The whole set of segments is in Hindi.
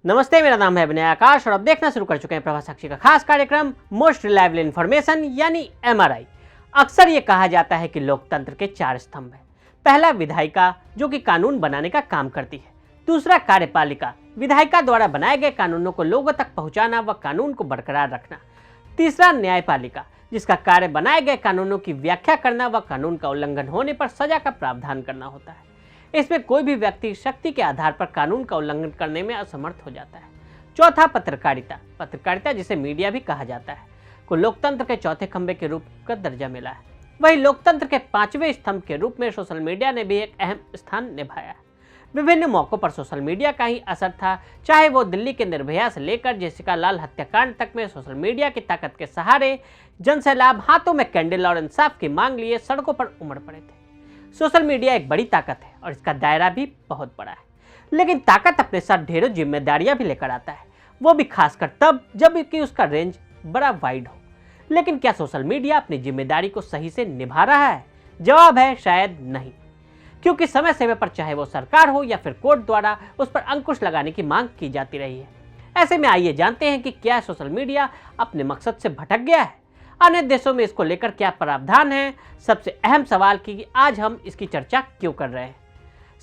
नमस्ते, मेरा नाम है विनय आकाश और अब देखना शुरू कर चुके हैं प्रभा साक्षी का खास कार्यक्रम मोस्ट रिलायबल इंफॉर्मेशन यानी एमआरआई। अक्सर ये कहा जाता है कि लोकतंत्र के 4 स्तंभ हैं। पहला विधायिका, जो कि कानून बनाने का काम करती है। दूसरा कार्यपालिका, विधायिका द्वारा बनाए गए कानूनों को लोगों तक पहुंचाना व कानून को बरकरार रखना। तीसरा न्यायपालिका, जिसका कार्य बनाए गए कानूनों की व्याख्या करना व कानून का उल्लंघन होने पर सजा का प्रावधान करना होता है। इसमें कोई भी व्यक्ति शक्ति के आधार पर कानून का उल्लंघन करने में असमर्थ हो जाता है। चौथा पत्रकारिता, पत्रकारिता जिसे मीडिया भी कहा जाता है, को लोकतंत्र के चौथे खंभे के रूप का दर्जा मिला है। वही लोकतंत्र के 5वें स्तंभ के रूप में सोशल मीडिया ने भी एक अहम स्थान निभाया है। विभिन्न मौकों पर सोशल मीडिया का ही असर था, चाहे वो दिल्ली के निर्भया से लेकर जेसिका लाल हत्याकांड तक में सोशल मीडिया की ताकत के सहारे जनसैलाब हाथों में कैंडल और इंसाफ की मांग लिए सड़कों पर उमड़ पड़े थे। सोशल मीडिया एक बड़ी ताकत है और इसका दायरा भी बहुत बड़ा है, लेकिन ताकत अपने साथ ढेरों जिम्मेदारियां भी लेकर आता है, वो भी खासकर तब जब कि उसका रेंज बड़ा वाइड हो। लेकिन क्या सोशल मीडिया अपनी जिम्मेदारी को सही से निभा रहा है? जवाब है शायद नहीं, क्योंकि समय समय पर चाहे वो सरकार हो या फिर कोर्ट द्वारा उस पर अंकुश लगाने की मांग की जाती रही है। ऐसे में आइए जानते हैं कि क्या सोशल मीडिया अपने मकसद से भटक गया है, अन्य देशों में इसको लेकर क्या प्रावधान है। सबसे अहम सवाल कि आज हम इसकी चर्चा क्यों कर रहे हैं।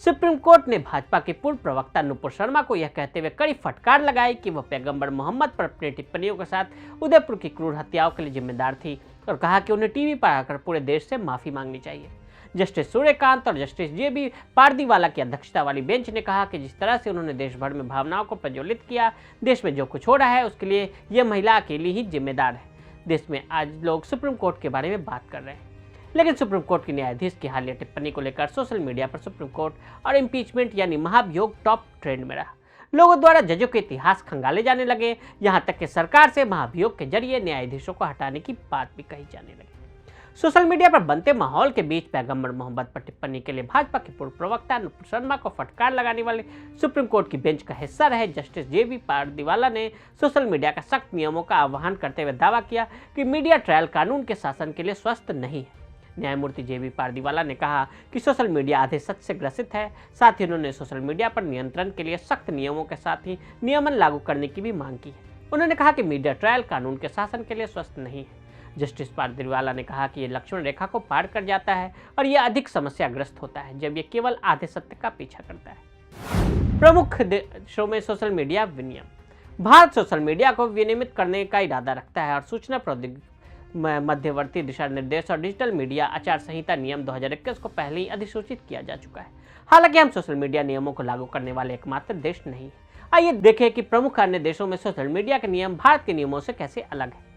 सुप्रीम कोर्ट ने भाजपा के पूर्व प्रवक्ता नुपुर शर्मा को यह कहते हुए कड़ी फटकार लगाई कि वह पैगंबर मोहम्मद पर अपनी टिप्पणियों के साथ उदयपुर की क्रूर हत्याओं के लिए जिम्मेदार थी और कहा कि उन्हें टीवी पर आकर पूरे देश से माफी मांगनी चाहिए। जस्टिस सूर्यकांत और जस्टिस जे.बी. पारदीवाला की अध्यक्षता वाली बेंच ने कहा कि जिस तरह से उन्होंने देश भर में भावनाओं को प्रज्वलित किया, देश में जो कुछ हो रहा है उसके लिए यह महिला अकेली ही जिम्मेदार है। देश में आज लोग सुप्रीम कोर्ट के बारे में बात कर रहे हैं, लेकिन सुप्रीम कोर्ट की न्यायाधीश की हालिया टिप्पणी को लेकर सोशल मीडिया पर सुप्रीम कोर्ट और इम्पीचमेंट यानी महाभियोग टॉप ट्रेंड में रहा। लोगों द्वारा जजों के इतिहास खंगाले जाने लगे, यहां तक कि सरकार से महाभियोग के जरिए न्यायाधीशों को हटाने की बात भी कही जाने लगी। सोशल मीडिया पर बनते माहौल के बीच पैगंबर मोहम्मद पर टिप्पणी के लिए भाजपा के पूर्व प्रवक्ता नुपुर शर्मा को फटकार लगाने वाले सुप्रीम कोर्ट की बेंच का हिस्सा रहे जस्टिस जे.बी. पारदीवाला ने सोशल मीडिया का सख्त नियमों का आह्वान करते हुए दावा किया कि मीडिया ट्रायल कानून के शासन के लिए स्वस्थ नहीं है। न्यायमूर्ति जे.बी. पारदीवाला ने कहा कि सोशल मीडिया आधे सच से ग्रसित है। साथ ही उन्होंने सोशल मीडिया पर नियंत्रण के लिए सख्त नियमों के साथ ही नियमन लागू करने की भी मांग की है। उन्होंने कहा कि मीडिया ट्रायल कानून के शासन के लिए स्वस्थ नहीं है। जस्टिस पारदीवाला ने कहा कि यह लक्ष्मण रेखा को पार कर जाता है और यह अधिक समस्याग्रस्त होता है जब यह केवल आधे सत्य का पीछा करता है। प्रमुख देशों में सोशल मीडिया विनियम। भारत सोशल मीडिया को विनियमित करने का इरादा रखता है और सूचना प्रौद्योगिकी मध्यवर्ती दिशा निर्देश और डिजिटल मीडिया आचार संहिता नियम 2021 को पहले ही अधिसूचित किया जा चुका है। हालांकि हम सोशल मीडिया नियमों को लागू करने वाले एकमात्र देश नहीं है। आइए देखें कि प्रमुख अन्य देशों में सोशल मीडिया के नियम भारत के नियमों से कैसे अलग है।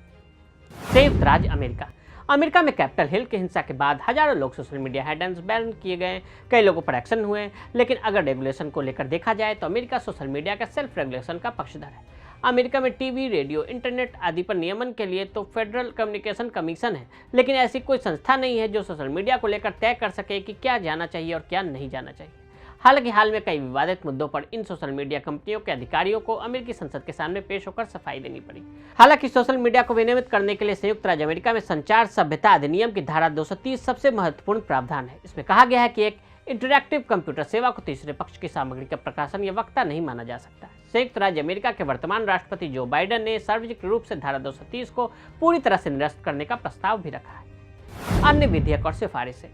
संयुक्त राज्य अमेरिका। अमेरिका में कैपिटल हिल की हिंसा के बाद हजारों लोग सोशल मीडिया हैंडल्स बैन किए गए, कई लोगों पर एक्शन हुए। लेकिन अगर रेगुलेशन को लेकर देखा जाए तो अमेरिका सोशल मीडिया का सेल्फ रेगुलेशन का पक्षधर है। अमेरिका में टीवी, रेडियो, इंटरनेट आदि पर नियमन के लिए तो फेडरल कम्युनिकेशन कमीशन है, लेकिन ऐसी कोई संस्था नहीं है जो सोशल मीडिया को लेकर तय कर सके कि क्या जाना चाहिए और क्या नहीं जाना चाहिए। हालांकि हाल में कई विवादित मुद्दों पर इन सोशल मीडिया कंपनियों के अधिकारियों को अमेरिकी संसद के सामने पेश होकर सफाई देनी पड़ी। हालांकि सोशल मीडिया को विनियमित करने के लिए संयुक्त राज्य अमेरिका में संचार सभ्यता अधिनियम की धारा 230 सबसे महत्वपूर्ण प्रावधान है। इसमें कहा गया है कि एक इंटरैक्टिव कंप्यूटर सेवा को तीसरे पक्ष की सामग्री का प्रकाशन या वक्ता नहीं माना जा सकता। संयुक्त राज्य अमेरिका के वर्तमान राष्ट्रपति जो बाइडेन ने सार्वजनिक रूप से धारा 230 को पूरी तरह से निरस्त करने का प्रस्ताव भी रखा है। अन्य विधेयक और सिफारिशें।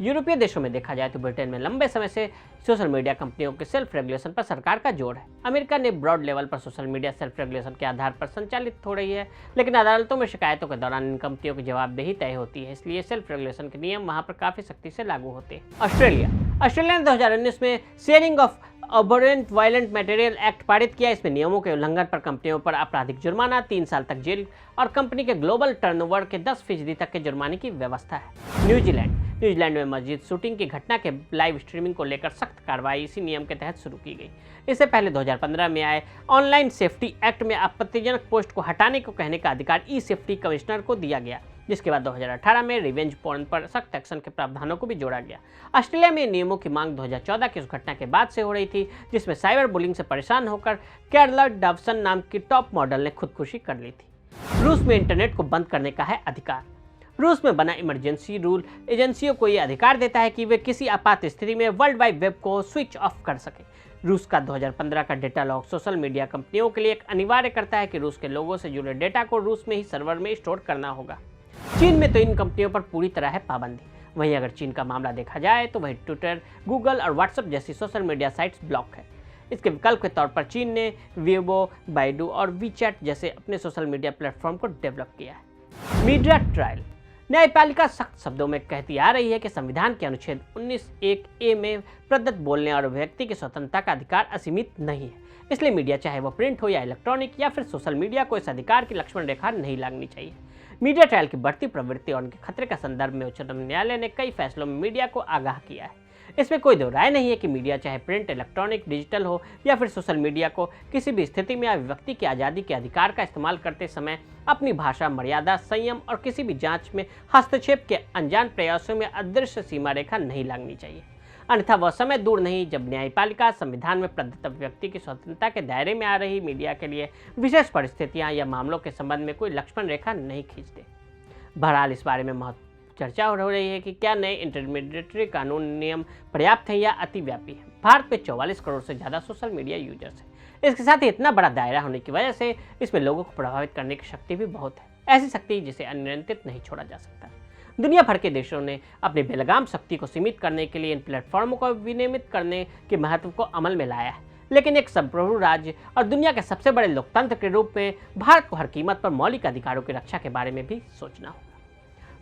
यूरोपीय देशों में देखा जाए तो ब्रिटेन में लंबे समय से सोशल मीडिया कंपनियों के सेल्फ रेगुलेशन पर सरकार का जोर है। अमेरिका ने ब्रॉड लेवल पर सोशल मीडिया सेल्फ रेगुलेशन के आधार पर संचालित हो रही है, लेकिन अदालतों में शिकायतों के दौरान इन कंपनियों की जवाबदेही तय होती है, इसलिए सेल्फ रेगुलेशन के नियम वहां पर काफी सख्ती से लागू होते हैं। ऑस्ट्रेलिया ने 2019 में sharing of abhorrent violent material act पारित किया। इसमें नियमों के उल्लंघन पर कंपनियों पर आपराधिक जुर्माना, 3 साल तक जेल और कंपनी के ग्लोबल टर्नओवर के 10% तक के जुर्माने की व्यवस्था है। न्यूजीलैंड में मस्जिद शूटिंग की घटना के लाइव स्ट्रीमिंग को लेकर सख्त कार्रवाई इसी नियम के तहत शुरू की गई। इससे पहले 2015 में आए ऑनलाइन सेफ्टी एक्ट में आपत्तिजनक पोस्ट को हटाने को कहने का अधिकार ई सेफ्टी कमिश्नर को दिया गया, जिसके बाद 2018 में रिवेंज पोर्न पर सख्त एक्शन के प्रावधानों को भी जोड़ा गया। ऑस्ट्रेलिया में नियमों की मांग 2014 की उस घटना के बाद से हो रही थी जिसमें साइबर बुलिंग से परेशान होकर कैरला डॉवसन नाम की टॉप मॉडल ने खुदकुशी कर ली थी। रूस में इंटरनेट को बंद करने का है अधिकार। रूस में बना इमरजेंसी रूल एजेंसियों को यह अधिकार देता है कि वे किसी आपात स्थिति में वर्ल्ड वाइड वेब को स्विच ऑफ कर सके। रूस का 2015 का डेटा लॉग सोशल मीडिया कंपनियों के लिए एक अनिवार्य करता है कि रूस के लोगों से जुड़े डेटा को रूस में ही सर्वर में स्टोर करना होगा। चीन में तो इन कंपनियों पर पूरी तरह है पाबंदी। वहीं अगर चीन का मामला देखा जाए तो वहीं ट्विटर, गूगल और व्हाट्सएप जैसी सोशल मीडिया साइट्स ब्लॉक है। इसके विकल्प के तौर पर चीन ने वीबो, बाइडू और वीचैट जैसे अपने सोशल मीडिया प्लेटफॉर्म को डेवलप किया है। Media trial. न्यायपालिका सख्त शब्दों में कहती आ रही है कि संविधान के अनुच्छेद 19(1)(a) में प्रदत्त बोलने और व्यक्ति की स्वतंत्रता का अधिकार असीमित नहीं है। इसलिए मीडिया चाहे वो प्रिंट हो या इलेक्ट्रॉनिक या फिर सोशल मीडिया को इस अधिकार की लक्ष्मण रेखा नहीं लगनी चाहिए। मीडिया ट्रायल की बढ़ती प्रवृत्ति और उनके खतरे का संदर्भ में उच्चतम न्यायालय ने कई फैसलों में मीडिया को आगाह किया है। इसमें कोई दो राय नहीं है कि मीडिया चाहे प्रिंट, इलेक्ट्रॉनिक, डिजिटल हो या फिर सोशल मीडिया को किसी भी स्थिति में अभिव्यक्ति की आज़ादी के अधिकार का इस्तेमाल करते समय अपनी भाषा, मर्यादा, संयम और किसी भी जांच में हस्तक्षेप के अनजान प्रयासों में अदृश्य सीमा रेखा नहीं लगनी चाहिए। अन्यथा वह समय दूर नहीं जब न्यायपालिका संविधान में प्रदत्त व्यक्ति की स्वतंत्रता के दायरे में आ रही मीडिया के लिए विशेष परिस्थितियां या मामलों के संबंध में कोई लक्ष्मण रेखा नहीं खींचते। बहरहाल इस बारे में चर्चा हो रही है कि क्या नए इंटरमीडिएटरी कानून नियम पर्याप्त है या अतिव्यापी है। भारत में 44 करोड़ से ज़्यादा सोशल मीडिया यूजर्स हैं। इसके साथ ही इतना बड़ा दायरा होने की वजह से इसमें लोगों को प्रभावित करने की शक्ति भी बहुत है, ऐसी शक्ति जिसे अनियंत्रित नहीं छोड़ा जा सकता। दुनिया भर के देशों ने अपनी बेलगाम शक्ति को सीमित करने के लिए इन प्लेटफॉर्मों को विनियमित करने के महत्व को अमल में लाया है, लेकिन एक संप्रभु राज्य और दुनिया के सबसे बड़े लोकतंत्र के रूप में भारत को हर कीमत पर मौलिक अधिकारों की रक्षा के बारे में भी सोचना होगा।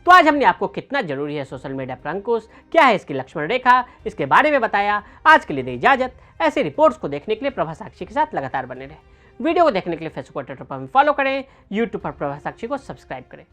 तो आज हमने आपको कितना जरूरी है सोशल मीडिया पर अंकुश, क्या है इसकी लक्ष्मण रेखा, इसके बारे में बताया। आज के लिए दी इजाजत। ऐसे रिपोर्ट्स को देखने के लिए प्रभा साक्षी के साथ लगातार बने रहे। वीडियो को देखने के लिए फेसबुक और ट्विटर पर फॉलो करें, यूट्यूब पर प्रभा साक्षी को सब्सक्राइब करें।